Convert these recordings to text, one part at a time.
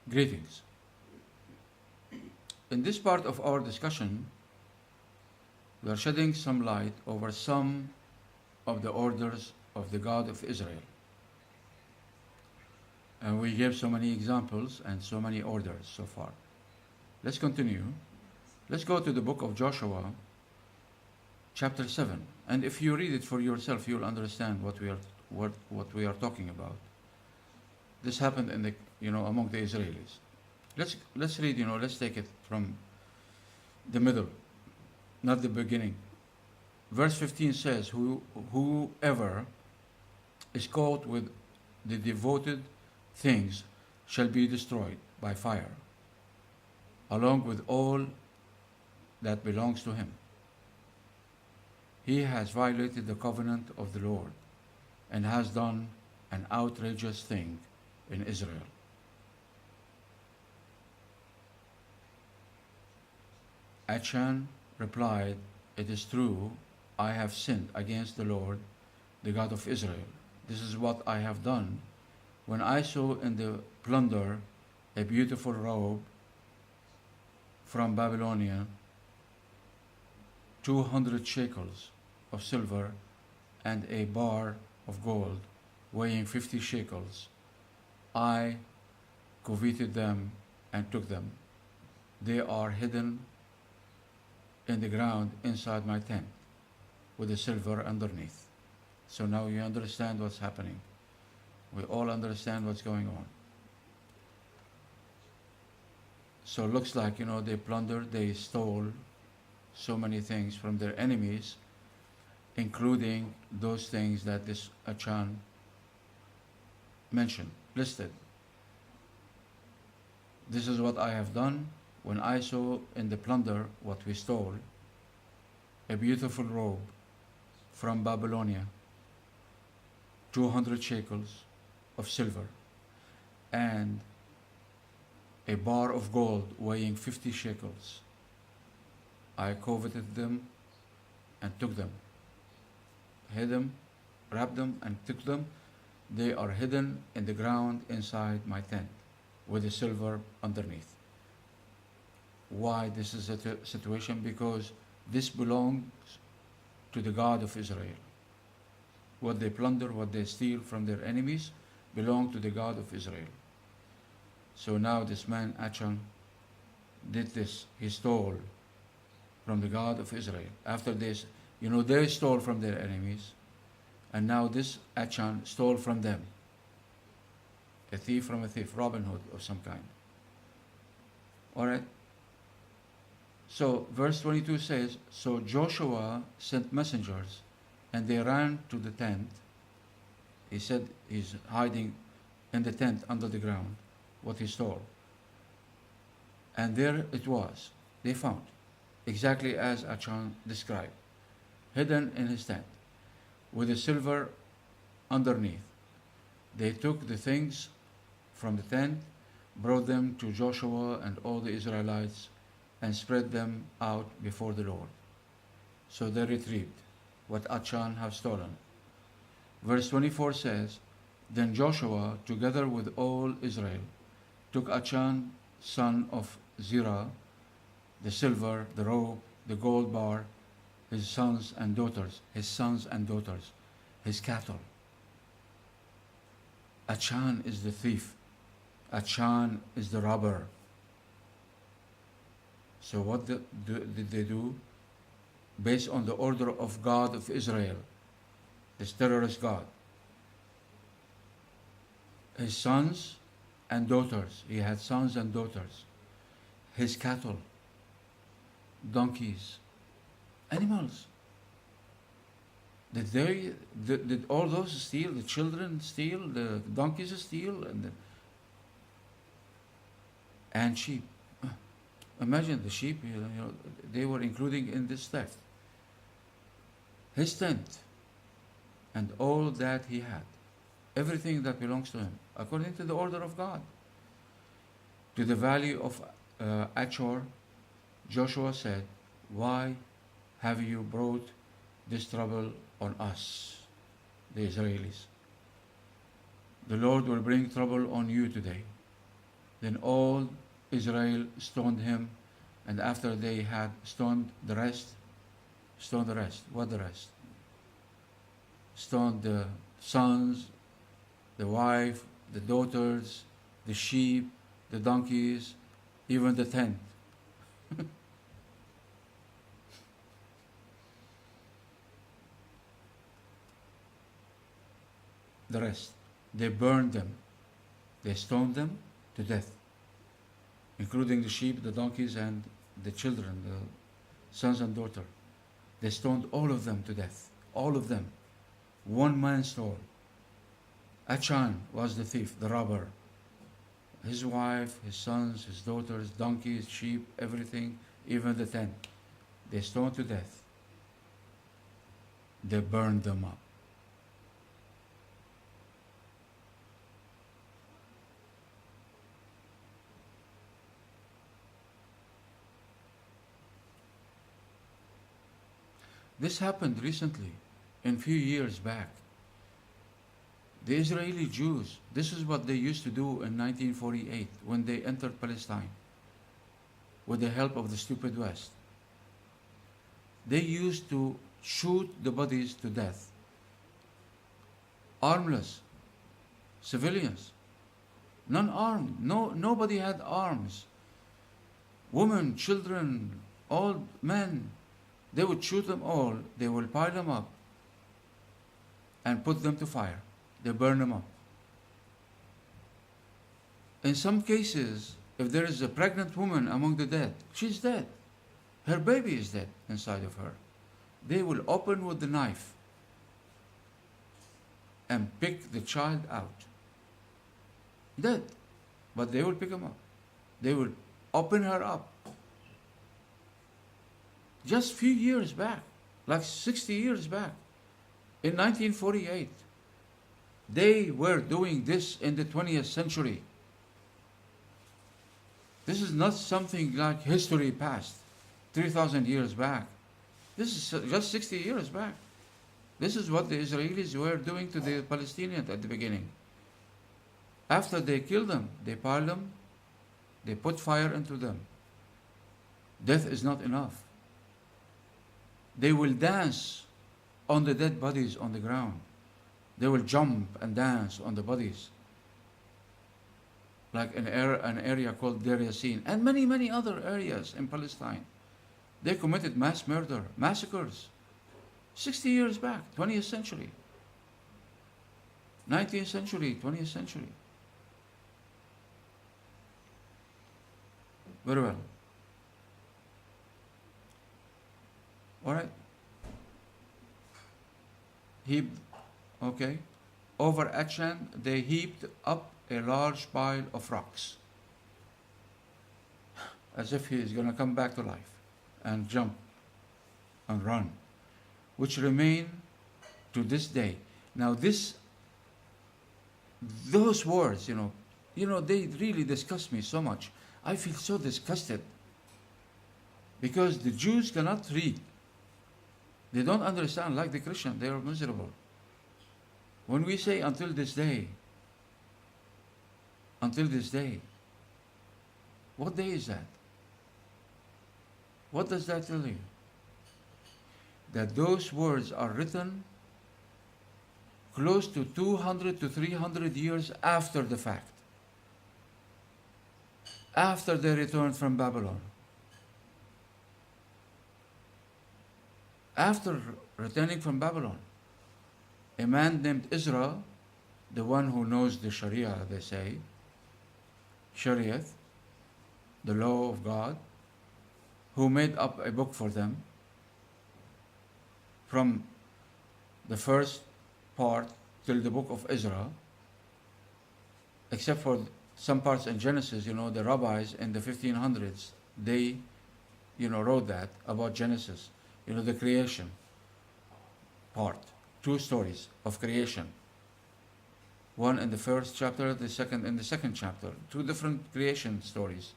Greetings. In this part of our discussion, we are shedding some light over some of the orders of the God of Israel. And we gave so many examples and so many orders so far. Let's continue. Let's go to the book of Joshua, chapter 7. And if you read it for yourself, you'll understand what we are talking about. This happened in the among the Israelis. Let's read, let's take it from the middle, not the beginning. Verse 15 says, whoever is caught with the devoted things shall be destroyed by fire, along with all that belongs to him. He has violated the covenant of the Lord and has done an outrageous thing in Israel. Achan replied, "It is true, I have sinned against the Lord, the God of Israel. This is what I have done. When I saw in the plunder a beautiful robe from Babylonia, 200 shekels of silver, and a bar of gold weighing 50 shekels, I coveted them and took them. They are hidden in the ground inside my tent with the silver underneath." So now you understand what's happening. We all understand what's going on. So it looks like, they plundered, they stole so many things from their enemies, including those things that this Achan mentioned, listed. This is what I have done. When I saw in the plunder what we stole, a beautiful robe from Babylonia, 200 shekels of silver, and a bar of gold weighing 50 shekels, I coveted them and took them. Hid them, wrapped them, and took them. They are hidden in the ground inside my tent with the silver underneath. Why this is a situation? Because this belongs to the God of Israel. What they plunder, what they steal from their enemies, belong to the God of Israel. So now this man Achan did this. He stole from the God of Israel. After this, they stole from their enemies, and now this Achan stole from them. A thief from a thief, Robin Hood of some kind. Alright? So verse 22 says, so Joshua sent messengers, and they ran to the tent. He said he's hiding in the tent under the ground, what he stole. And there it was, they found, exactly as Achan described, hidden in his tent, with the silver underneath. They took the things from the tent, brought them to Joshua and all the Israelites, and spread them out before the Lord. So they retrieved what Achan had stolen. Verse 24 says, then Joshua, together with all Israel, took Achan, son of Zerah, the silver, the robe, the gold bar, his sons and daughters, his cattle. Achan is the thief. Achan is the robber. So what did they do? Based on the order of God of Israel, this terrorist God. His sons and daughters, he had sons and daughters, his cattle, donkeys, animals. Did all those steal? The children steal? The donkeys steal? And sheep. Imagine the sheep, they were including in this theft. His tent and all that he had, everything that belongs to him, according to the order of God. To the valley of Achor, Joshua said, why have you brought this trouble on us, the Israelis? The Lord will bring trouble on you today. Then all Israel stoned him, and after they had stoned the rest, what the rest? Stoned the sons, the wife, the daughters, the sheep, the donkeys, even the tent. The rest. They burned them. They stoned them to death, including the sheep, the donkeys, and the children, the sons and daughters. They stoned all of them to death. All of them. One man stole. Achan was the thief, the robber. His wife, his sons, his daughters, donkeys, sheep, everything, even the tent. They stoned to death. They burned them up. This happened recently, in few years back. The Israeli Jews, this is what they used to do in 1948 when they entered Palestine with the help of the stupid West. They used to shoot the bodies to death. Armless, civilians, non-armed, nobody had arms. Women, children, old men, they would shoot them all, they will pile them up and put them to fire. They burn them up. In some cases, if there is a pregnant woman among the dead, she's dead. Her baby is dead inside of her. They will open with the knife and pick the child out. Dead. But they will pick him up. They will open her up. Just few years back, like 60 years back, in 1948, they were doing this in the 20th century. This is not something like history past, 3,000 years back. This is just 60 years back. This is what the Israelis were doing to the Palestinians at the beginning. After they killed them, they piled them, they put fire into them. Death is not enough. They will dance on the dead bodies on the ground. They will jump and dance on the bodies. Like an area called Deir Yassin and many, many other areas in Palestine. They committed mass murder, massacres. 60 years back, 20th century. 19th century, 20th century. Very well. All right. Okay. Over Achan, they heaped up a large pile of rocks, as if he is going to come back to life and jump and run, which remain to this day. Now those words, they really disgust me so much. I feel so disgusted because the Jews cannot read. They don't understand, like the Christian, they are miserable. When we say until this day, what day is that? What does that tell you? That those words are written close to 200 to 300 years after the fact. After they returned from Babylon. After returning from Babylon, a man named Israel, the one who knows the Sharia, they say, Shariat, the law of God, who made up a book for them from the first part till the book of Ezra, except for some parts in Genesis, the rabbis in the 1500s, they, wrote that about Genesis, the creation part, 2 stories of creation. One in the first chapter, the second in the second chapter, 2 different creation stories.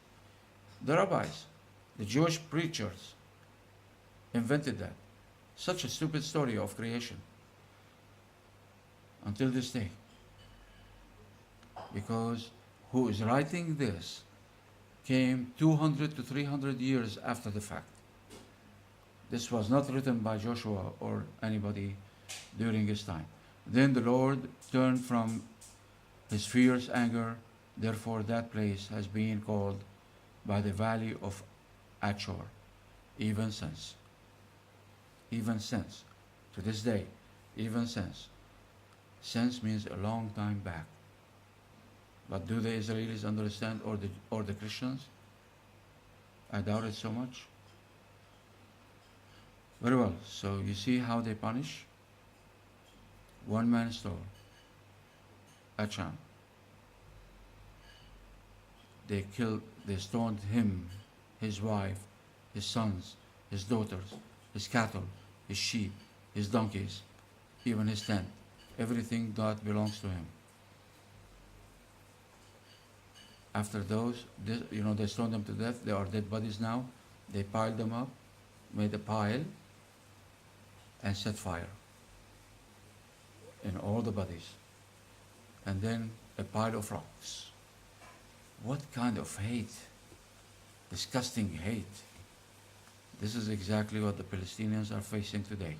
The rabbis, the Jewish preachers invented that. Such a stupid story of creation. Until this day. Because who is writing this, came 200 to 300 years after the fact. This was not written by Joshua or anybody during his time. Then the Lord turned from his fierce anger, therefore that place has been called by the valley of Achor, even since. Even since. To this day, even since. Since means a long time back. But do the Israelis understand, or the Christians? I doubt it so much. Very well, so you see how they punish? One man stole Achan. They stoned him, his wife, his sons, his daughters, his cattle, his sheep, his donkeys, even his tent, everything that belongs to him. After those, they stoned them to death. They are dead bodies now. They piled them up, made a pile, and set fire in all the bodies. And then a pile of rocks. What kind of hate? Disgusting hate. This is exactly what the Palestinians are facing today.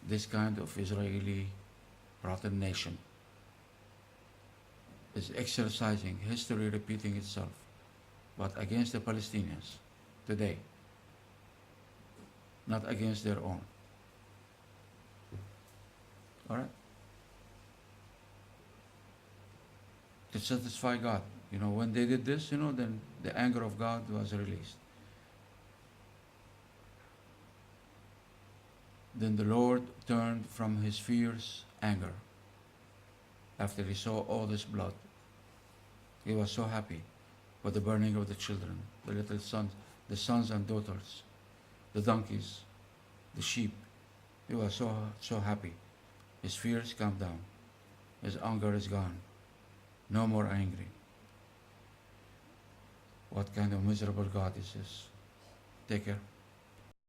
This kind of Israeli rotten nation is exercising history repeating itself, but against the Palestinians today, not against their own. All right? To satisfy God. When they did this, then the anger of God was released. Then the Lord turned from his fierce anger after he saw all this blood. He was so happy for the burning of the children, the little sons, the sons and daughters, the donkeys, the sheep. He was so happy. His fears calmed down. His anger is gone. No more angry. What kind of miserable God is this? Take care.